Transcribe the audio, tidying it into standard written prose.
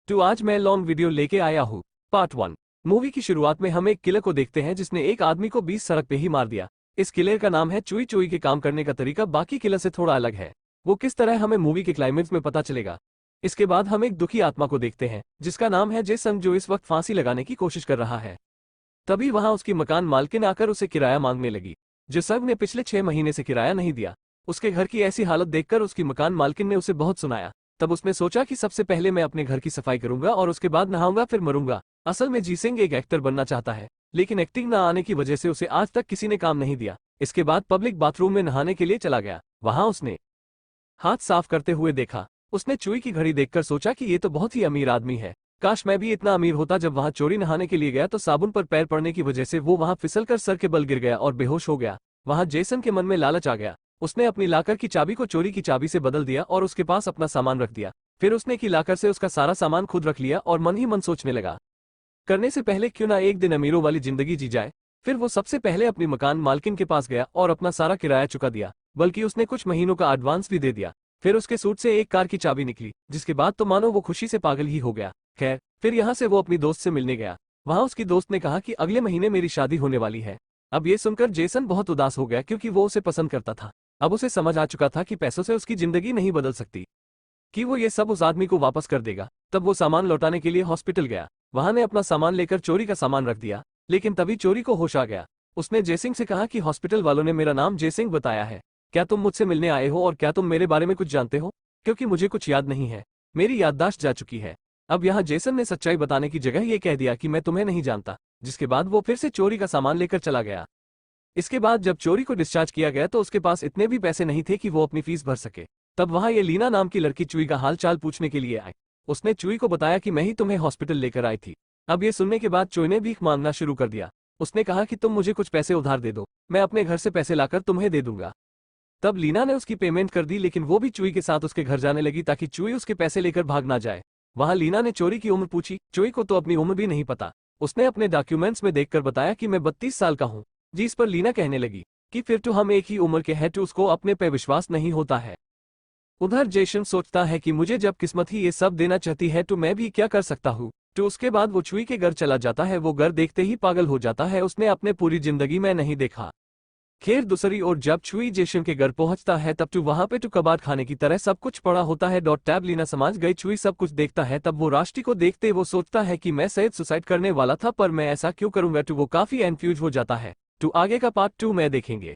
तो आज मैं लॉन्ग वीडियो लेके आया हूँ। पार्ट 1। मूवी की शुरुआत में हम एक किलर को देखते हैं जिसने एक आदमी को 20 सड़क पे ही मार दिया। इस किलर का नाम है चुई। चुई के काम करने का तरीका बाकी किलर से थोड़ा अलग है। वो किस तरह हमें मूवी के क्लाइमेक्स में पता चलेगा। इसके बाद हम एक दुखी आत्मा को देखते हैं जिसका नाम है जेसन, जो इस वक्त फांसी लगाने की कोशिश कर रहा है। तभी वहां उसकी मकान मालकिन आकर उसे किराया मांगने लगी। जेसन ने पिछले 6 महीने से किराया नहीं दिया। उसके घर की ऐसी हालत देखकर उसकी मकान मालकिन ने उसे बहुत सुनाया। तब उसने सोचा कि सबसे पहले मैं अपने घर की सफाई करूंगा और उसके बाद नहाऊंगा, फिर मरूंगा। असल में जीसेंग एक एक्टर बनना चाहता है, लेकिन एक्टिंग ना आने की वजह से उसे आज तक किसी ने काम नहीं दिया। इसके बाद पब्लिक बाथरूम में नहाने के लिए चला गया। वहां उसने हाथ साफ करते हुए देखा। उसने चुई की घड़ी देखकर सोचा कि ये तो बहुत ही अमीर आदमी है। काश मैं भी इतना अमीर होता। जब वहां चोरी नहाने के लिए गया तो साबुन पर पैर पड़ने की वजह से वो वहां फिसलकर सर के बल गिर गया और बेहोश हो गया। वहां जेसन के मन में लालच आ गया। उसने अपनी लाकर की चाबी को चोरी की चाबी से बदल दिया और उसके पास अपना सामान रख दिया। फिर उसने की लाकर से उसका सारा सामान खुद रख लिया और मन ही मन सोचने लगा, करने से पहले क्यों ना एक दिन अमीरों वाली जिंदगी जी जाए। फिर वो सबसे पहले अपनी मकान मालकिन के पास गया और अपना सारा किराया चुका दिया, बल्कि उसने कुछ महीनों का एडवांस भी दे दिया। फिर उसके सूट से एक कार की चाबी निकली, जिसके बाद तो मानो वो खुशी से पागल ही हो गया। खैर, फिर यहाँ से वो अपनी दोस्त से मिलने गया। वहां उसकी दोस्त ने कहा कि अगले महीने मेरी शादी होने वाली है। अब ये सुनकर जेसन बहुत उदास हो गया, क्योंकि वो उसे पसंद करता था। अब उसे समझ आ चुका था कि पैसों से उसकी जिंदगी नहीं बदल सकती, कि वो ये सब उस आदमी को वापस कर देगा। तब वो सामान लौटाने के लिए हॉस्पिटल गया। वहां ने अपना सामान लेकर चोरी का सामान रख दिया, लेकिन तभी चोरी को होश आ गया। उसने जेसिंग से कहा कि हॉस्पिटल वालों ने मेरा नाम जेसिंग बताया है। क्या तुम मुझसे मिलने आए हो और क्या तुम मेरे बारे में कुछ जानते हो? क्योंकि मुझे कुछ याद नहीं है, मेरी याददाश्त जा चुकी है। अब यहाँ जेसन ने सच्चाई बताने की जगह ये कह दिया कि मैं तुम्हें नहीं जानता, जिसके बाद वो फिर से चोरी का सामान लेकर चला गया। इसके बाद जब चोरी को डिस्चार्ज किया गया तो उसके पास इतने भी पैसे नहीं थे कि वो अपनी फीस भर सके। तब वहां ये लीना नाम की लड़की चुई का हाल चाल पूछने के लिए आई। उसने चुई को बताया कि मैं ही तुम्हें हॉस्पिटल लेकर आई थी। अब ये सुनने के बाद चुई ने भीख मांगना शुरू कर दिया। उसने कहा कि तुम मुझे कुछ पैसे उधार दे दो, मैं अपने घर से पैसे लाकर तुम्हें दे दूंगा। तब लीना ने उसकी पेमेंट कर दी, लेकिन वो भी चुई के साथ उसके घर जाने लगी ताकि चुई उसके पैसे लेकर भाग ना जाए। वहां लीना ने चोरी की उम्र पूछी। चुई को तो अपनी उम्र भी नहीं पता। उसने अपने डॉक्यूमेंट्स में देखकर बताया कि मैं 32 साल का हूँ। जिस पर लीना कहने लगी कि फिर तो हम एक ही उम्र के हैं। तो उसको अपने पे विश्वास नहीं होता है। उधर जेसन सोचता है कि मुझे जब किस्मत ही ये सब देना चाहती है तो मैं भी क्या कर सकता हूँ। तो उसके बाद वो चुई के घर चला जाता है। वो घर देखते ही पागल हो जाता है, उसने अपने पूरी जिंदगी में नहीं देखा। खैर, दूसरी ओर जब चुई जेसन के घर पहुंचता है तब तो वहां पे तो कबाड़ खाने की तरह सब कुछ पड़ा होता है। टैब लीना समझ गई चुई सब कुछ देखता है। तब वो राष्ट्री को देखते वो सोचता है कि मैं शायद सुसाइड करने वाला था, पर मैं ऐसा क्यों करूंगा। तो वो काफी एनफ्यूज हो जाता है। तो आगे का पार्ट 2 में देखेंगे।